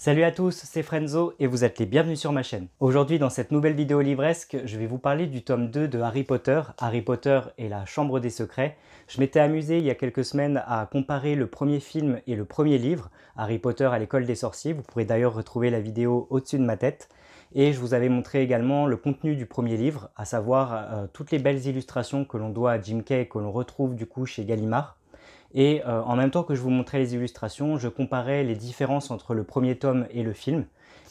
Salut à tous, c'est Frenzo et vous êtes les bienvenus sur ma chaîne. Aujourd'hui dans cette nouvelle vidéo livresque, je vais vous parler du tome 2 de Harry Potter et la Chambre des Secrets. Je m'étais amusé il y a quelques semaines à comparer le premier film et le premier livre, Harry Potter à l'école des sorciers. Vous pourrez d'ailleurs retrouver la vidéo au-dessus de ma tête. Et je vous avais montré également le contenu du premier livre, à savoir toutes les belles illustrations que l'on doit à Jim Kay et que l'on retrouve du coup chez Gallimard. Et en même temps que je vous montrais les illustrations, je comparais les différences entre le premier tome et le film.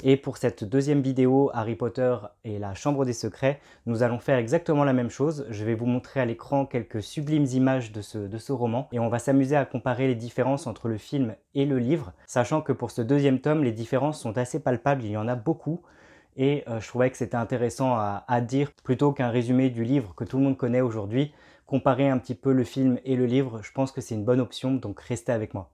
Et pour cette deuxième vidéo, Harry Potter et la Chambre des Secrets, nous allons faire exactement la même chose. Je vais vous montrer à l'écran quelques sublimes images de ce roman. Et on va s'amuser à comparer les différences entre le film et le livre, sachant que pour ce deuxième tome, les différences sont assez palpables, il y en a beaucoup. Et je trouvais que c'était intéressant à dire, plutôt qu'un résumé du livre que tout le monde connaît aujourd'hui, comparer un petit peu le film et le livre, je pense que c'est une bonne option, donc restez avec moi.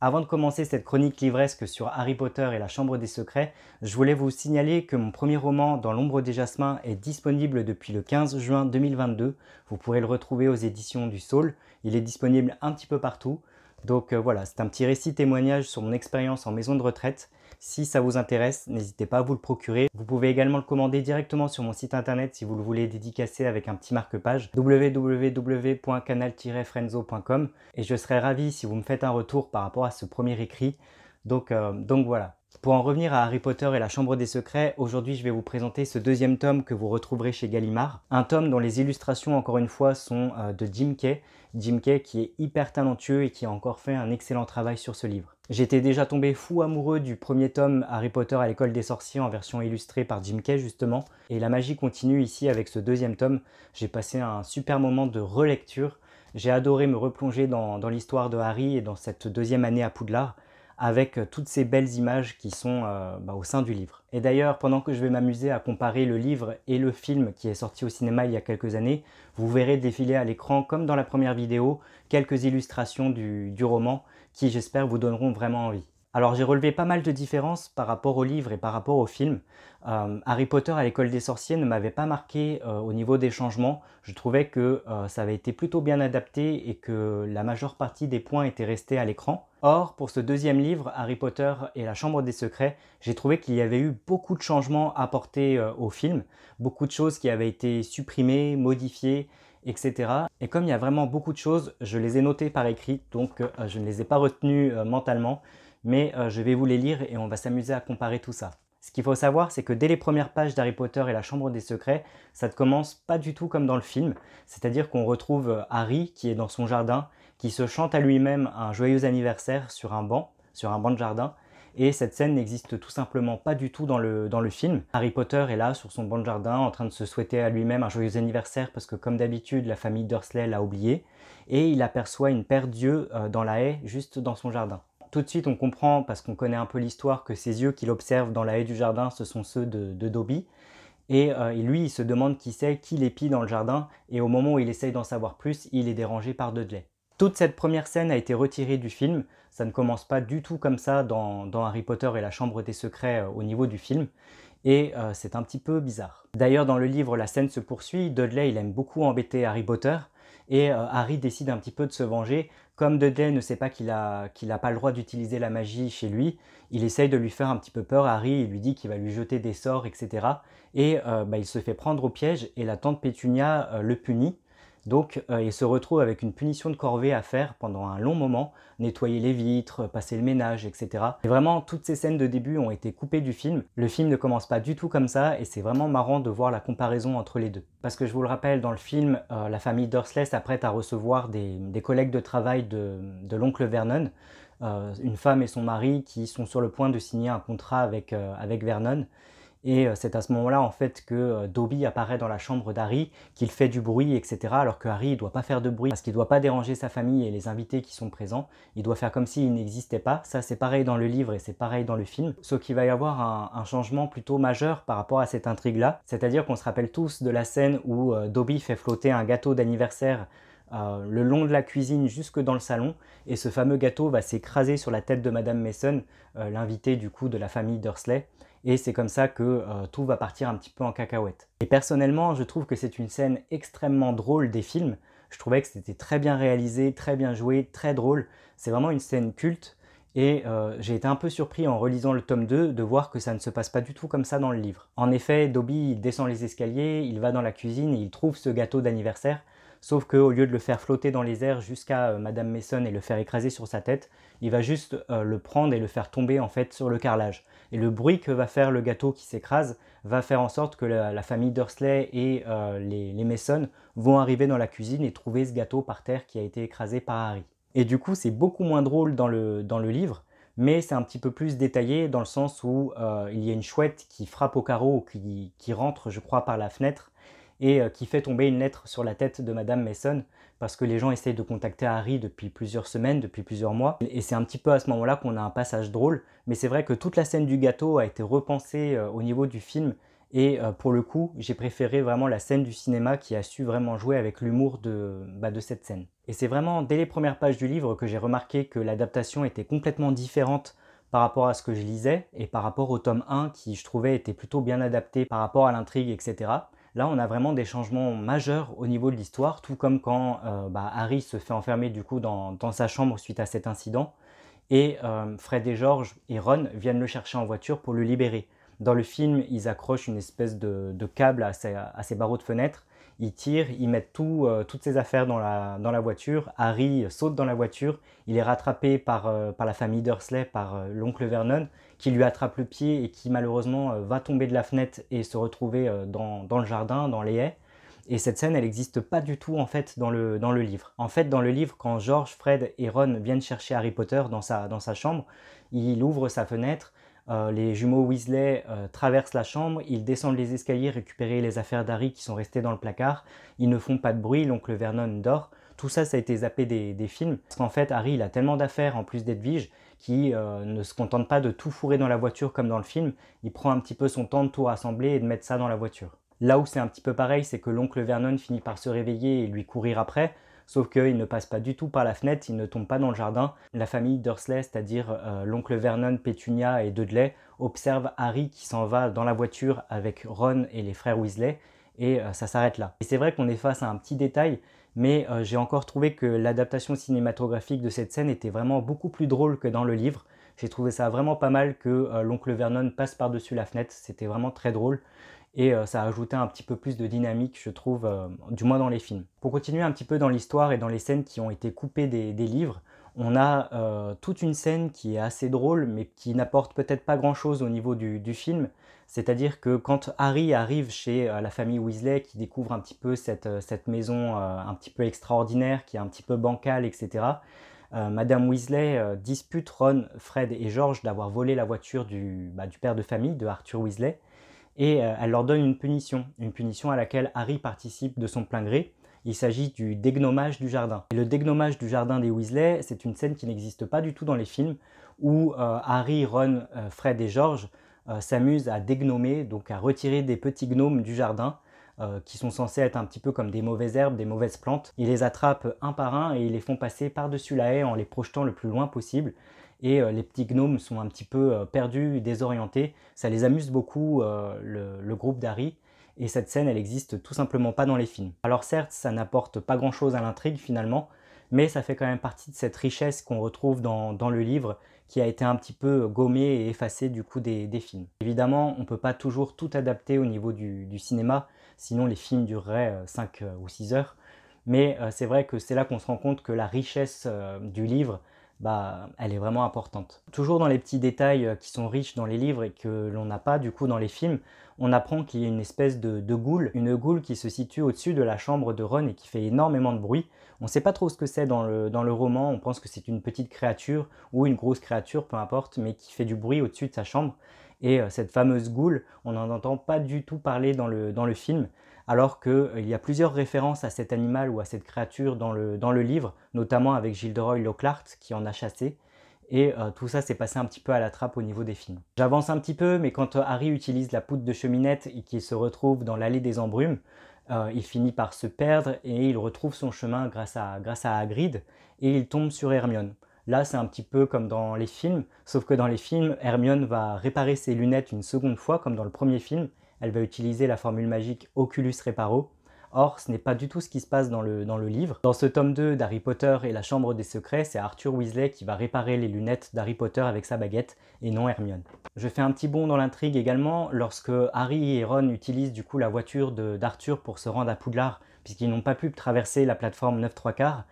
Avant de commencer cette chronique livresque sur Harry Potter et la Chambre des Secrets, je voulais vous signaler que mon premier roman, Dans l'ombre des jasmins, est disponible depuis le 15 juin 2022. Vous pourrez le retrouver aux éditions du Saule. Il est disponible un petit peu partout. Donc voilà, c'est un petit récit témoignage sur mon expérience en maison de retraite. Si ça vous intéresse, n'hésitez pas à vous le procurer. Vous pouvez également le commander directement sur mon site internet si vous le voulez dédicacer avec un petit marque-page www.canal-frenzo.com et je serai ravi si vous me faites un retour par rapport à ce premier écrit. Donc voilà. Pour en revenir à Harry Potter et la Chambre des Secrets, aujourd'hui je vais vous présenter ce deuxième tome que vous retrouverez chez Gallimard. Un tome dont les illustrations, encore une fois, sont de Jim Kay. Jim Kay qui est hyper talentueux et qui a encore fait un excellent travail sur ce livre. J'étais déjà tombé fou amoureux du premier tome Harry Potter à l'école des sorciers en version illustrée par Jim Kay justement. Et la magie continue ici avec ce deuxième tome. J'ai passé un super moment de relecture. J'ai adoré me replonger dans l'histoire de Harry et dans cette deuxième année à Poudlard, avec toutes ces belles images qui sont au sein du livre. Et d'ailleurs, pendant que je vais m'amuser à comparer le livre et le film qui est sorti au cinéma il y a quelques années, vous verrez défiler à l'écran, comme dans la première vidéo, quelques illustrations du roman qui, j'espère, vous donneront vraiment envie. Alors j'ai relevé pas mal de différences par rapport au livre et par rapport au film. Harry Potter à l'école des sorciers ne m'avait pas marqué au niveau des changements. Je trouvais que ça avait été plutôt bien adapté et que la majeure partie des points étaient restés à l'écran. Or, pour ce deuxième livre, Harry Potter et la Chambre des Secrets, j'ai trouvé qu'il y avait eu beaucoup de changements apportés au film, beaucoup de choses qui avaient été supprimées, modifiées, etc. Et comme il y a vraiment beaucoup de choses, je les ai notées par écrit, donc je ne les ai pas retenues mentalement, mais je vais vous les lire et on va s'amuser à comparer tout ça. Ce qu'il faut savoir, c'est que dès les premières pages d'Harry Potter et la Chambre des Secrets, ça ne commence pas du tout comme dans le film, c'est-à-dire qu'on retrouve Harry qui est dans son jardin, qui se chante à lui-même un joyeux anniversaire sur un banc de jardin, et cette scène n'existe tout simplement pas du tout dans le film. Harry Potter est là sur son banc de jardin en train de se souhaiter à lui-même un joyeux anniversaire parce que comme d'habitude la famille Dursley l'a oublié, et il aperçoit une paire d'yeux dans la haie juste dans son jardin. Tout de suite, on comprend, parce qu'on connaît un peu l'histoire, que ces yeux qu'il observe dans la haie du jardin, ce sont ceux de Dobby. Et lui, il se demande qui c'est, qui l'épie dans le jardin, et au moment où il essaye d'en savoir plus, il est dérangé par Dudley. Toute cette première scène a été retirée du film, ça ne commence pas du tout comme ça dans Harry Potter et la Chambre des Secrets au niveau du film, et c'est un petit peu bizarre. D'ailleurs, dans le livre, la scène se poursuit, Dudley il aime beaucoup embêter Harry Potter, et Harry décide un petit peu de se venger. Comme Dudley ne sait pas qu'il a pas le droit d'utiliser la magie chez lui, il essaye de lui faire un petit peu peur. Harry, il lui dit qu'il va lui jeter des sorts, etc. Et il se fait prendre au piège et la tante Pétunia le punit. Donc il se retrouve avec une punition de corvée à faire pendant un long moment, nettoyer les vitres, passer le ménage, etc. Et vraiment, toutes ces scènes de début ont été coupées du film. Le film ne commence pas du tout comme ça et c'est vraiment marrant de voir la comparaison entre les deux. Parce que je vous le rappelle, dans le film, la famille Dursley s'apprête à recevoir des collègues de travail de l'oncle Vernon, une femme et son mari qui sont sur le point de signer un contrat avec Vernon. Et c'est à ce moment-là en fait que Dobby apparaît dans la chambre d'Harry, qu'il fait du bruit, etc. Alors que Harry ne doit pas faire de bruit parce qu'il ne doit pas déranger sa famille et les invités qui sont présents. Il doit faire comme s'il n'existait pas. Ça c'est pareil dans le livre et c'est pareil dans le film. Sauf qu'il va y avoir un changement plutôt majeur par rapport à cette intrigue-là. C'est-à-dire qu'on se rappelle tous de la scène où Dobby fait flotter un gâteau d'anniversaire le long de la cuisine jusque dans le salon, et ce fameux gâteau va s'écraser sur la tête de Madame Mason, l'invitée du coup de la famille Dursley, et c'est comme ça que tout va partir un petit peu en cacahuète. Et personnellement, je trouve que c'est une scène extrêmement drôle des films. Je trouvais que c'était très bien réalisé, très bien joué, très drôle. C'est vraiment une scène culte. Et j'ai été un peu surpris en relisant le tome 2 de voir que ça ne se passe pas du tout comme ça dans le livre. En effet, Dobby il descend les escaliers, il va dans la cuisine et il trouve ce gâteau d'anniversaire, sauf qu'au lieu de le faire flotter dans les airs jusqu'à Madame Mason et le faire écraser sur sa tête, il va juste le prendre et le faire tomber en fait sur le carrelage. Et le bruit que va faire le gâteau qui s'écrase va faire en sorte que la famille Dursley et les Mason vont arriver dans la cuisine et trouver ce gâteau par terre qui a été écrasé par Harry. Et du coup, c'est beaucoup moins drôle dans le livre, mais c'est un petit peu plus détaillé dans le sens où il y a une chouette qui frappe au carreau, qui rentre, je crois, par la fenêtre, et qui fait tomber une lettre sur la tête de Madame Mason, parce que les gens essayent de contacter Harry depuis plusieurs semaines, depuis plusieurs mois. Et c'est un petit peu à ce moment-là qu'on a un passage drôle, mais c'est vrai que toute la scène du gâteau a été repensée au niveau du film, et pour le coup, j'ai préféré vraiment la scène du cinéma qui a su vraiment jouer avec l'humour de cette scène. Et c'est vraiment dès les premières pages du livre que j'ai remarqué que l'adaptation était complètement différente par rapport à ce que je lisais et par rapport au tome 1 qui, je trouvais, était plutôt bien adapté par rapport à l'intrigue, etc. Là, on a vraiment des changements majeurs au niveau de l'histoire, tout comme quand Harry se fait enfermer du coup dans sa chambre suite à cet incident, et Fred et George et Ron viennent le chercher en voiture pour le libérer. Dans le film, ils accrochent une espèce de câble à ces barreaux de fenêtre, ils tirent, ils mettent toutes ses affaires dans la voiture. Harry saute dans la voiture, il est rattrapé par la famille Dursley, par l'oncle Vernon, qui lui attrape le pied et qui malheureusement va tomber de la fenêtre et se retrouver dans le jardin, dans les haies. Et cette scène, elle n'existe pas du tout en fait dans le livre. En fait, dans le livre, quand George, Fred et Ron viennent chercher Harry Potter dans sa chambre, il ouvre sa fenêtre, les jumeaux Weasley traversent la chambre, ils descendent les escaliers récupérer les affaires d'Harry qui sont restées dans le placard, ils ne font pas de bruit, l'oncle Vernon dort. Tout ça, ça a été zappé des films. Parce qu'en fait, Harry, il a tellement d'affaires en plus d'Edwige qui ne se contente pas de tout fourrer dans la voiture comme dans le film. Il prend un petit peu son temps de tout rassembler et de mettre ça dans la voiture. Là où c'est un petit peu pareil, c'est que l'oncle Vernon finit par se réveiller et lui courir après, sauf qu'il ne passe pas du tout par la fenêtre, il ne tombe pas dans le jardin. La famille Dursley, c'est-à-dire l'oncle Vernon, Pétunia et Dudley, observe Harry qui s'en va dans la voiture avec Ron et les frères Weasley, et ça s'arrête là. Et c'est vrai qu'on est face à un petit détail, mais j'ai encore trouvé que l'adaptation cinématographique de cette scène était vraiment beaucoup plus drôle que dans le livre. J'ai trouvé ça vraiment pas mal que l'oncle Vernon passe par-dessus la fenêtre, c'était vraiment très drôle. Et ça a ajouté un petit peu plus de dynamique, je trouve, du moins dans les films. Pour continuer un petit peu dans l'histoire et dans les scènes qui ont été coupées des livres, on a toute une scène qui est assez drôle, mais qui n'apporte peut-être pas grand-chose au niveau du film. C'est-à-dire que quand Harry arrive chez la famille Weasley, qui découvre un petit peu cette maison un petit peu extraordinaire, qui est un petit peu bancale, etc., Madame Weasley dispute Ron, Fred et George d'avoir volé la voiture du père de famille, de Arthur Weasley, et elle leur donne une punition à laquelle Harry participe de son plein gré. Il s'agit du dégnomage du jardin. Et le dégnomage du jardin des Weasley, c'est une scène qui n'existe pas du tout dans les films, où Harry, Ron, Fred et George s'amusent à dégnomer, donc à retirer des petits gnomes du jardin, qui sont censés être un petit peu comme des mauvaises herbes, des mauvaises plantes. Ils les attrapent un par un et ils les font passer par-dessus la haie en les projetant le plus loin possible. Et les petits gnomes sont un petit peu perdus, désorientés. Ça les amuse beaucoup, le groupe d'Harry. Et cette scène, elle existe tout simplement pas dans les films. Alors certes, ça n'apporte pas grand-chose à l'intrigue finalement, mais ça fait quand même partie de cette richesse qu'on retrouve dans le livre, qui a été un petit peu gommée et effacée du coup des films. Évidemment, on ne peut pas toujours tout adapter au niveau du cinéma, sinon les films dureraient 5 ou 6 heures. Mais c'est vrai que c'est là qu'on se rend compte que la richesse du livre, elle est vraiment importante. Toujours dans les petits détails qui sont riches dans les livres et que l'on n'a pas du coup dans les films, on apprend qu'il y a une espèce de goule, une goule qui se situe au-dessus de la chambre de Ron et qui fait énormément de bruit. On ne sait pas trop ce que c'est dans le roman, on pense que c'est une petite créature ou une grosse créature, peu importe, mais qui fait du bruit au-dessus de sa chambre. Et cette fameuse goule, on n'en entend pas du tout parler dans le film, alors qu'il y a plusieurs références à cet animal ou à cette créature dans le livre, notamment avec Gilderoy Lockhart qui en a chassé, et tout ça s'est passé un petit peu à la trappe au niveau des films. J'avance un petit peu, mais quand Harry utilise la poudre de cheminette et qu'il se retrouve dans l'allée des embrumes, il finit par se perdre et il retrouve son chemin grâce à Hagrid et il tombe sur Hermione. Là, c'est un petit peu comme dans les films, sauf que dans les films, Hermione va réparer ses lunettes une seconde fois, comme dans le premier film. Elle va utiliser la formule magique Oculus Reparo. Or, ce n'est pas du tout ce qui se passe dans le livre. Dans ce tome 2 d'Harry Potter et la Chambre des Secrets, c'est Arthur Weasley qui va réparer les lunettes d'Harry Potter avec sa baguette et non Hermione. Je fais un petit bond dans l'intrigue également lorsque Harry et Ron utilisent du coup la voiture d'Arthur pour se rendre à Poudlard puisqu'ils n'ont pas pu traverser la plateforme 9 3/4.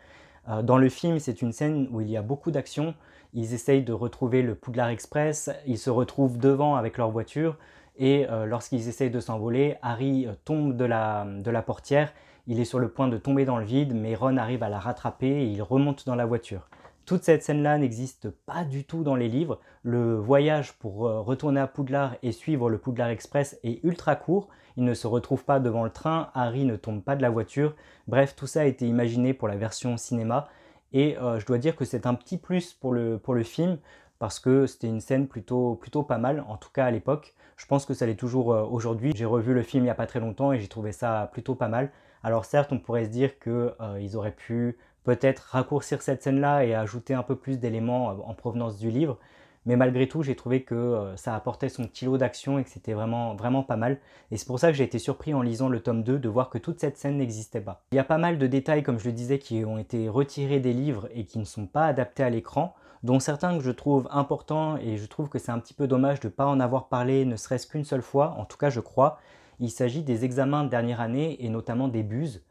Dans le film, c'est une scène où il y a beaucoup d'action. Ils essayent de retrouver le Poudlard Express, ils se retrouvent devant avec leur voiture et lorsqu'ils essayent de s'envoler, Harry tombe de la portière, il est sur le point de tomber dans le vide, mais Ron arrive à la rattraper et il remonte dans la voiture. Toute cette scène-là n'existe pas du tout dans les livres. Le voyage pour retourner à Poudlard et suivre le Poudlard Express est ultra court. Il ne se retrouve pas devant le train, Harry ne tombe pas de la voiture. Bref, tout ça a été imaginé pour la version cinéma. Et je dois dire que c'est un petit plus pour le film, parce que c'était une scène plutôt pas mal, en tout cas à l'époque. Je pense que ça l'est toujours aujourd'hui. J'ai revu le film il n'y a pas très longtemps et j'ai trouvé ça plutôt pas mal. Alors certes, on pourrait se dire qu'ils auraient pu peut-être raccourcir cette scène-là et ajouter un peu plus d'éléments en provenance du livre. Mais malgré tout, j'ai trouvé que ça apportait son petit lot d'action et que c'était vraiment pas mal. Et c'est pour ça que j'ai été surpris en lisant le tome 2 de voir que toute cette scène n'existait pas. Il y a pas mal de détails, comme je le disais, qui ont été retirés des livres et qui ne sont pas adaptés à l'écran, dont certains que je trouve importants et je trouve que c'est un petit peu dommage de ne pas en avoir parlé ne serait-ce qu'une seule fois, en tout cas je crois. Il s'agit des examens de dernière année et notamment des buses.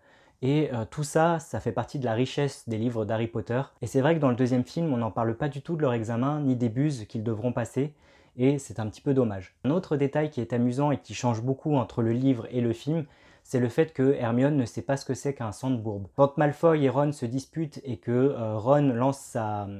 Et tout ça, ça fait partie de la richesse des livres d'Harry Potter. Et c'est vrai que dans le deuxième film, on n'en parle pas du tout de leur examen, ni des buses qu'ils devront passer, et c'est un petit peu dommage. Un autre détail qui est amusant et qui change beaucoup entre le livre et le film, c'est le fait que Hermione ne sait pas ce que c'est qu'un sandbourbe. Quand Malfoy et Ron se disputent et que Ron lance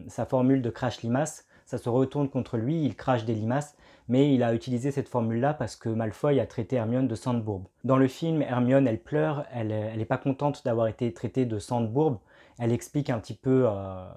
sa formule de crash limace, ça se retourne contre lui, il crache des limaces, mais il a utilisé cette formule-là parce que Malfoy a traité Hermione de sandbourbe. Dans le film, Hermione, elle pleure, elle n'est pas contente d'avoir été traitée de sandbourbe. Elle explique un petit peu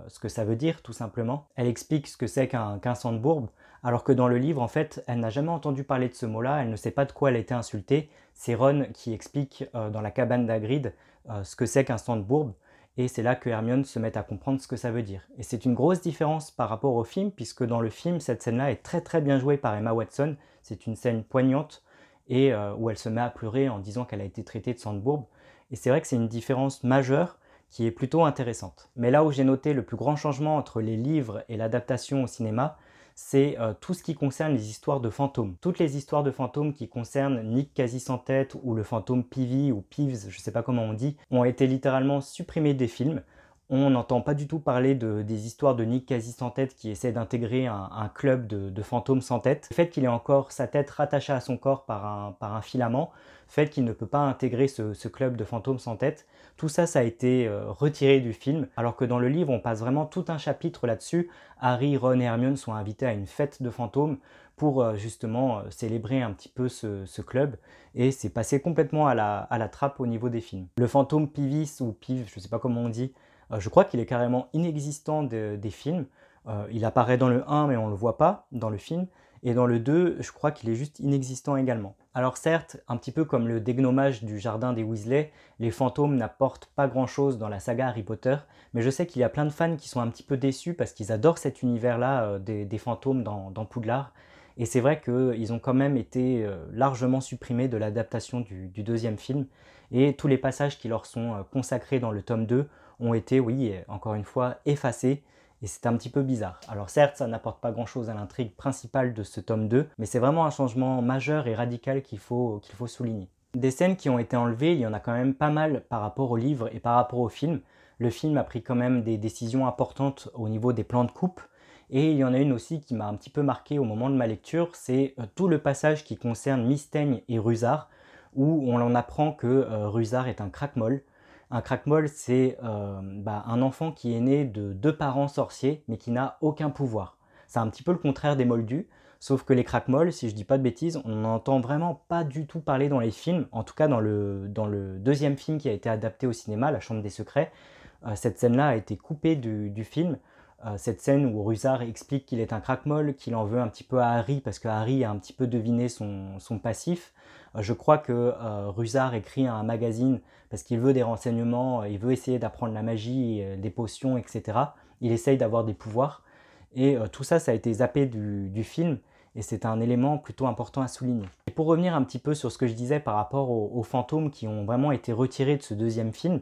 ce que ça veut dire, tout simplement. Elle explique ce que c'est qu'un sandbourbe, alors que dans le livre, en fait, elle n'a jamais entendu parler de ce mot-là, elle ne sait pas de quoi elle a été insultée. C'est Ron qui explique dans la cabane d'Hagrid ce que c'est qu'un sandbourbe, et c'est là que Hermione se met à comprendre ce que ça veut dire. Et c'est une grosse différence par rapport au film, puisque dans le film, cette scène-là est très bien jouée par Emma Watson. C'est une scène poignante, et où elle se met à pleurer en disant qu'elle a été traitée de sandbourbe. Et c'est vrai que c'est une différence majeure qui est plutôt intéressante. Mais là où j'ai noté le plus grand changement entre les livres et l'adaptation au cinéma, c'est tout ce qui concerne les histoires de fantômes. Toutes les histoires de fantômes qui concernent Nick Quasi-Sans-Tête ou le fantôme Peevy ou Peeves, je ne sais pas comment on dit, ont été littéralement supprimées des films. On n'entend pas du tout parler des histoires de Nick Quasi-Sans-Tête qui essaie d'intégrer un club de fantômes sans tête. Le fait qu'il ait encore sa tête rattachée à son corps par un filament, fait qu'il ne peut pas intégrer ce club de fantômes sans tête. Tout ça, ça a été retiré du film, alors que dans le livre, on passe vraiment tout un chapitre là-dessus. Harry, Ron et Hermione sont invités à une fête de fantômes pour justement célébrer un petit peu ce club, et c'est passé complètement à la trappe au niveau des films. Le fantôme Peevis ou Peeves, je ne sais pas comment on dit, je crois qu'il est carrément inexistant des films. Il apparaît dans le 1 mais on ne le voit pas dans le film. Et dans le 2, je crois qu'il est juste inexistant également. Alors certes, un petit peu comme le dégnommage du jardin des Weasley, les fantômes n'apportent pas grand chose dans la saga Harry Potter, mais je sais qu'il y a plein de fans qui sont un petit peu déçus parce qu'ils adorent cet univers-là des fantômes dans Poudlard. Et c'est vrai qu'ils ont quand même été largement supprimés de l'adaptation du deuxième film. Et tous les passages qui leur sont consacrés dans le tome 2 ont été, oui, encore une fois, effacés. Et c'est un petit peu bizarre. Alors certes, ça n'apporte pas grand-chose à l'intrigue principale de ce tome 2, mais c'est vraiment un changement majeur et radical qu'il faut souligner. Des scènes qui ont été enlevées, il y en a quand même pas mal par rapport au livre et par rapport au film. Le film a pris quand même des décisions importantes au niveau des plans de coupe, et il y en a une aussi qui m'a un petit peu marqué au moment de ma lecture, c'est tout le passage qui concerne Mystaigne et Rusard, où on en apprend que Rusard est un crackmol. Un crackmol, c'est un enfant qui est né de deux parents sorciers, mais qui n'a aucun pouvoir. C'est un petit peu le contraire des moldus, sauf que les crackmols, si je dis pas de bêtises, on n'entend vraiment pas du tout parler dans les films, en tout cas dans le deuxième film qui a été adapté au cinéma, La Chambre des Secrets. Cette scène-là a été coupée du film. cette scène où Rusar explique qu'il est un crack-molle, qu'il en veut un petit peu à Harry parce que Harry a un petit peu deviné son passif. Je crois que Rusar écrit un magazine parce qu'il veut des renseignements, il veut essayer d'apprendre la magie, des potions, etc. Il essaye d'avoir des pouvoirs. Et tout ça, ça a été zappé du film. Et c'est un élément plutôt important à souligner. Et pour revenir un petit peu sur ce que je disais par rapport aux fantômes qui ont vraiment été retirés de ce deuxième film,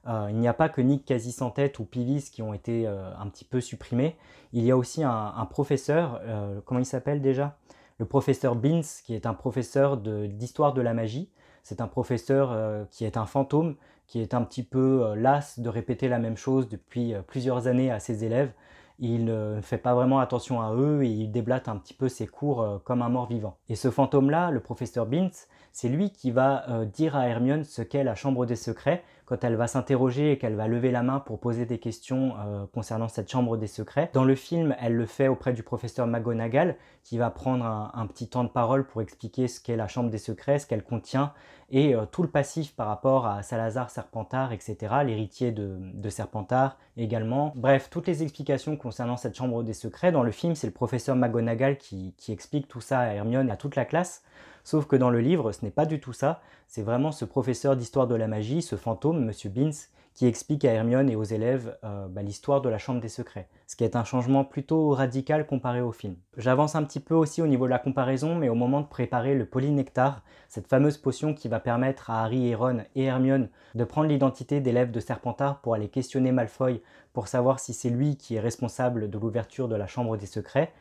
il n'y a pas que Nick Quasi-Sans-Tête ou Pivis qui ont été un petit peu supprimés. Il y a aussi un professeur, comment il s'appelle déjà? Le professeur Beans, qui est un professeur d'histoire de la magie. C'est un professeur qui est un fantôme, qui est un petit peu las de répéter la même chose depuis plusieurs années à ses élèves. Il ne fait pas vraiment attention à eux et il déblate un petit peu ses cours comme un mort-vivant. Et ce fantôme-là, le professeur Beans, c'est lui qui va dire à Hermione ce qu'est la chambre des secrets quand elle va s'interroger et qu'elle va lever la main pour poser des questions concernant cette chambre des secrets. Dans le film, elle le fait auprès du professeur McGonagall qui va prendre un petit temps de parole pour expliquer ce qu'est la chambre des secrets, ce qu'elle contient et tout le passif par rapport à Salazar Serpentard, etc., l'héritier de Serpentard également. Bref, toutes les explications concernant cette chambre des secrets. Dans le film, c'est le professeur McGonagall qui explique tout ça à Hermione et à toute la classe. Sauf que dans le livre, ce n'est pas du tout ça. C'est vraiment ce professeur d'histoire de la magie, ce fantôme, Monsieur Beans, qui explique à Hermione et aux élèves l'histoire de la chambre des secrets. Ce qui est un changement plutôt radical comparé au film. J'avance un petit peu aussi au niveau de la comparaison, mais au moment de préparer le polynectar, cette fameuse potion qui va permettre à Harry et Ron et Hermione de prendre l'identité d'élèves de Serpentard pour aller questionner Malfoy pour savoir si c'est lui qui est responsable de l'ouverture de la chambre des secrets.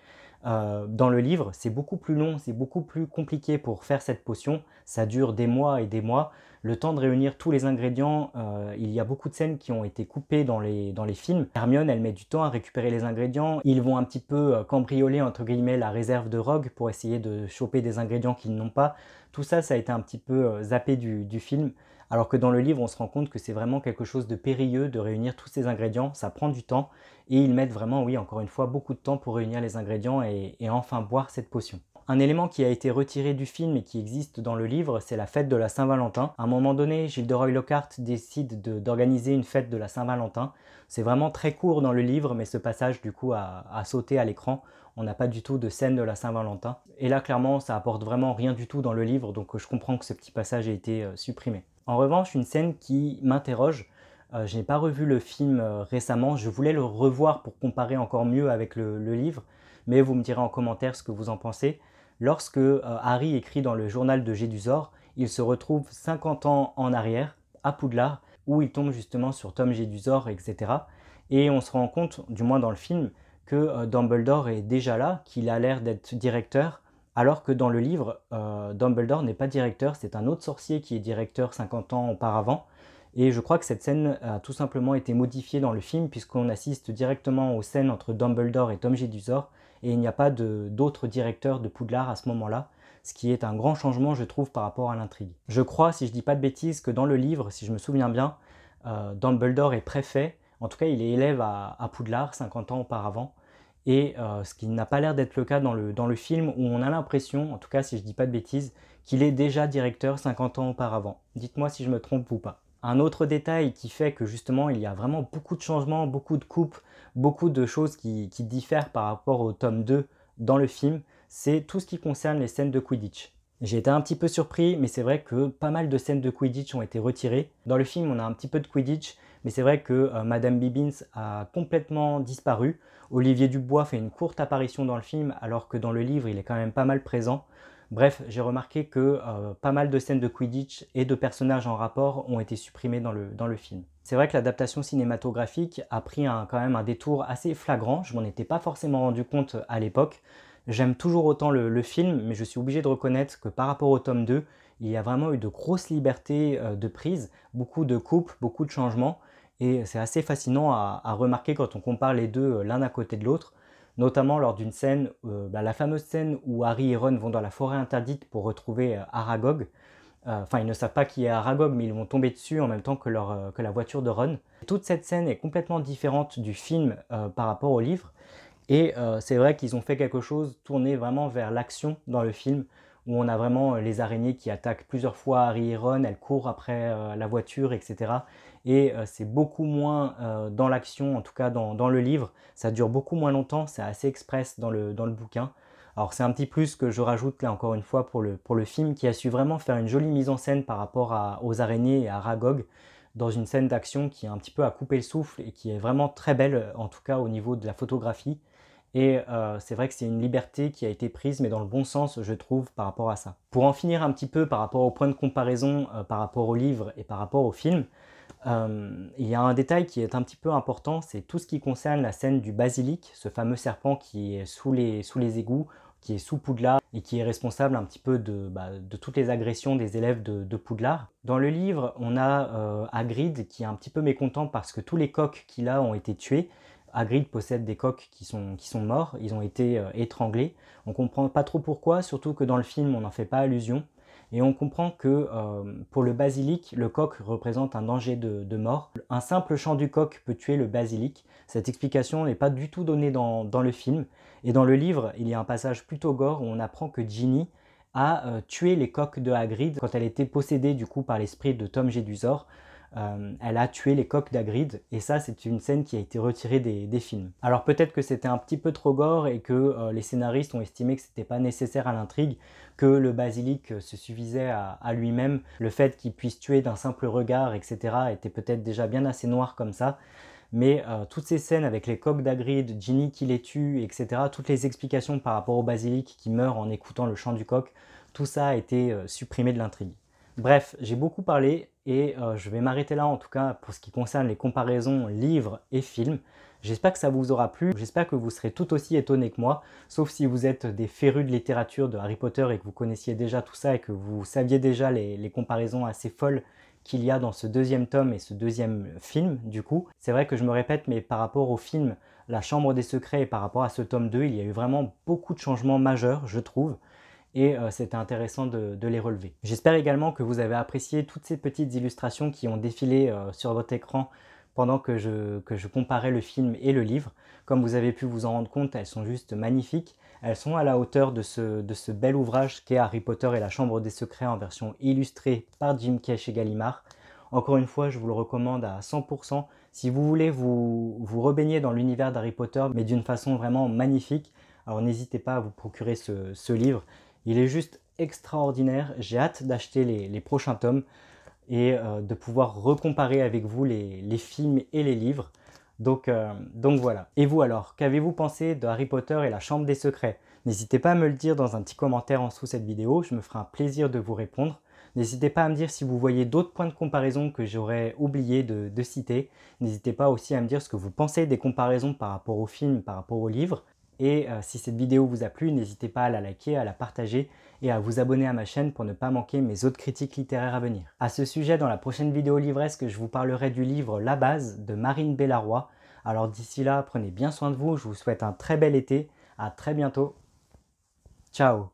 Dans le livre, c'est beaucoup plus long, c'est beaucoup plus compliqué pour faire cette potion. Ça dure des mois et des mois. Le temps de réunir tous les ingrédients, il y a beaucoup de scènes qui ont été coupées dans les films. Hermione, elle met du temps à récupérer les ingrédients. Ils vont un petit peu cambrioler, entre guillemets, la réserve de Rogue pour essayer de choper des ingrédients qu'ils n'ont pas. Tout ça, ça a été un petit peu zappé du film. Alors que dans le livre, on se rend compte que c'est vraiment quelque chose de périlleux de réunir tous ces ingrédients. Ça prend du temps. Et ils mettent vraiment, oui, encore une fois, beaucoup de temps pour réunir les ingrédients et enfin boire cette potion. Un élément qui a été retiré du film et qui existe dans le livre, c'est la fête de la Saint-Valentin. À un moment donné, Gilderoy Lockhart décide d'organiser une fête de la Saint-Valentin. C'est vraiment très court dans le livre, mais ce passage, du coup, a sauté à l'écran. On n'a pas du tout de scène de la Saint-Valentin. Et là, clairement, ça apporte vraiment rien du tout dans le livre, donc je comprends que ce petit passage ait été supprimé. En revanche, une scène qui m'interroge, je n'ai pas revu le film récemment, je voulais le revoir pour comparer encore mieux avec le livre, mais vous me direz en commentaire ce que vous en pensez. Lorsque Harry écrit dans le journal de Gédusor, il se retrouve 50 ans en arrière, à Poudlard, où il tombe justement sur Tom Gédusor, etc. Et on se rend compte, du moins dans le film, que Dumbledore est déjà là, qu'il a l'air d'être directeur, alors que dans le livre, Dumbledore n'est pas directeur, c'est un autre sorcier qui est directeur 50 ans auparavant. Et je crois que cette scène a tout simplement été modifiée dans le film puisqu'on assiste directement aux scènes entre Dumbledore et Tom Jedusor et il n'y a pas d'autres directeurs de Poudlard à ce moment-là, ce qui est un grand changement je trouve par rapport à l'intrigue. Je crois, si je dis pas de bêtises, que dans le livre, si je me souviens bien, Dumbledore est préfet, en tout cas il est élève à Poudlard 50 ans auparavant, et ce qui n'a pas l'air d'être le cas dans le film où on a l'impression, en tout cas si je dis pas de bêtises, qu'il est déjà directeur 50 ans auparavant. Dites-moi si je me trompe ou pas. Un autre détail qui fait que justement il y a vraiment beaucoup de changements, beaucoup de coupes, beaucoup de choses qui diffèrent par rapport au tome 2 dans le film, c'est tout ce qui concerne les scènes de Quidditch. J'ai été un petit peu surpris, mais c'est vrai que pas mal de scènes de Quidditch ont été retirées. Dans le film, on a un petit peu de Quidditch, mais c'est vrai que Madame Bibbins a complètement disparu. Olivier Dubois fait une courte apparition dans le film, alors que dans le livre, il est quand même pas mal présent. Bref, j'ai remarqué que pas mal de scènes de Quidditch et de personnages en rapport ont été supprimés dans le film. C'est vrai que l'adaptation cinématographique a pris quand même un détour assez flagrant, je m'en étais pas forcément rendu compte à l'époque. J'aime toujours autant le film, mais je suis obligé de reconnaître que par rapport au tome 2, il y a vraiment eu de grosses libertés de prise, beaucoup de coupes, beaucoup de changements, et c'est assez fascinant à remarquer quand on compare les deux l'un à côté de l'autre, notamment lors d'une scène, la fameuse scène où Harry et Ron vont dans la forêt interdite pour retrouver Aragog. Enfin, ils ne savent pas qui est Aragog, mais ils vont tomber dessus en même temps que la voiture de Ron. Toute cette scène est complètement différente du film par rapport au livre. Et c'est vrai qu'ils ont fait quelque chose tourné vraiment vers l'action dans le film, où on a vraiment les araignées qui attaquent plusieurs fois Harry et Ron, elles courent après la voiture, etc. Et c'est beaucoup moins dans l'action, en tout cas dans le livre, ça dure beaucoup moins longtemps, c'est assez express dans le bouquin. Alors c'est un petit plus que je rajoute là encore une fois pour le film, qui a su vraiment faire une jolie mise en scène par rapport aux araignées et à Aragog, dans une scène d'action qui est un petit peu à couper le souffle et qui est vraiment très belle, en tout cas au niveau de la photographie. Et c'est vrai que c'est une liberté qui a été prise, mais dans le bon sens, je trouve, par rapport à ça. Pour en finir un petit peu par rapport au point de comparaison, par rapport au livre et par rapport au film, il y a un détail qui est un petit peu important, c'est tout ce qui concerne la scène du basilic, ce fameux serpent qui est sous les égouts, qui est sous Poudlard et qui est responsable un petit peu de toutes les agressions des élèves de Poudlard. Dans le livre, on a Hagrid qui est un petit peu mécontent parce que tous les coqs qu'il a ont été tués. Hagrid possède des coqs qui sont morts, ils ont été étranglés. On comprend pas trop pourquoi, surtout que dans le film on n'en fait pas allusion. Et on comprend que pour le basilic, le coq représente un danger de mort. Un simple chant du coq peut tuer le basilic. Cette explication n'est pas du tout donnée dans le film. Et dans le livre, il y a un passage plutôt gore où on apprend que Ginny a tué les coqs de Hagrid quand elle était possédée du coup par l'esprit de Tom Jedusor. Elle a tué les coqs d'Hagrid, et ça c'est une scène qui a été retirée des films. Alors peut-être que c'était un petit peu trop gore et que les scénaristes ont estimé que c'était pas nécessaire à l'intrigue, que le basilic se suffisait à lui-même, le fait qu'il puisse tuer d'un simple regard, etc. était peut-être déjà bien assez noir comme ça. Mais toutes ces scènes avec les coqs d'Hagrid, Ginny qui les tue, etc., toutes les explications par rapport au basilic qui meurt en écoutant le chant du coq, tout ça a été supprimé de l'intrigue. Bref, j'ai beaucoup parlé et je vais m'arrêter là en tout cas pour ce qui concerne les comparaisons livres et films. J'espère que ça vous aura plu, j'espère que vous serez tout aussi étonnés que moi, sauf si vous êtes des férus de littérature de Harry Potter et que vous connaissiez déjà tout ça et que vous saviez déjà les comparaisons assez folles qu'il y a dans ce deuxième tome et ce deuxième film du coup. C'est vrai que je me répète, mais par rapport au film La Chambre des Secrets et par rapport à ce tome 2, il y a eu vraiment beaucoup de changements majeurs, je trouve. Et c'était intéressant de les relever. J'espère également que vous avez apprécié toutes ces petites illustrations qui ont défilé sur votre écran pendant que je comparais le film et le livre. Comme vous avez pu vous en rendre compte, elles sont juste magnifiques. Elles sont à la hauteur de ce bel ouvrage qu'est Harry Potter et la Chambre des Secrets en version illustrée par Jim Kay chez Gallimard. Encore une fois, je vous le recommande à 100%. Si vous voulez vous rebaigner dans l'univers d'Harry Potter, mais d'une façon vraiment magnifique, alors n'hésitez pas à vous procurer ce livre. Il est juste extraordinaire, j'ai hâte d'acheter les prochains tomes et de pouvoir recomparer avec vous les films et les livres. Donc voilà. Et vous alors, qu'avez-vous pensé de Harry Potter et la Chambre des Secrets? N'hésitez pas à me le dire dans un petit commentaire en dessous de cette vidéo, je me ferai un plaisir de vous répondre. N'hésitez pas à me dire si vous voyez d'autres points de comparaison que j'aurais oublié de citer. N'hésitez pas aussi à me dire ce que vous pensez des comparaisons par rapport au film, par rapport au livre. Et si cette vidéo vous a plu, n'hésitez pas à la liker, à la partager et à vous abonner à ma chaîne pour ne pas manquer mes autres critiques littéraires à venir. À ce sujet, dans la prochaine vidéo livresque, je vous parlerai du livre La Base de Marine Bellaroy. Alors d'ici là, prenez bien soin de vous, je vous souhaite un très bel été, à très bientôt, ciao.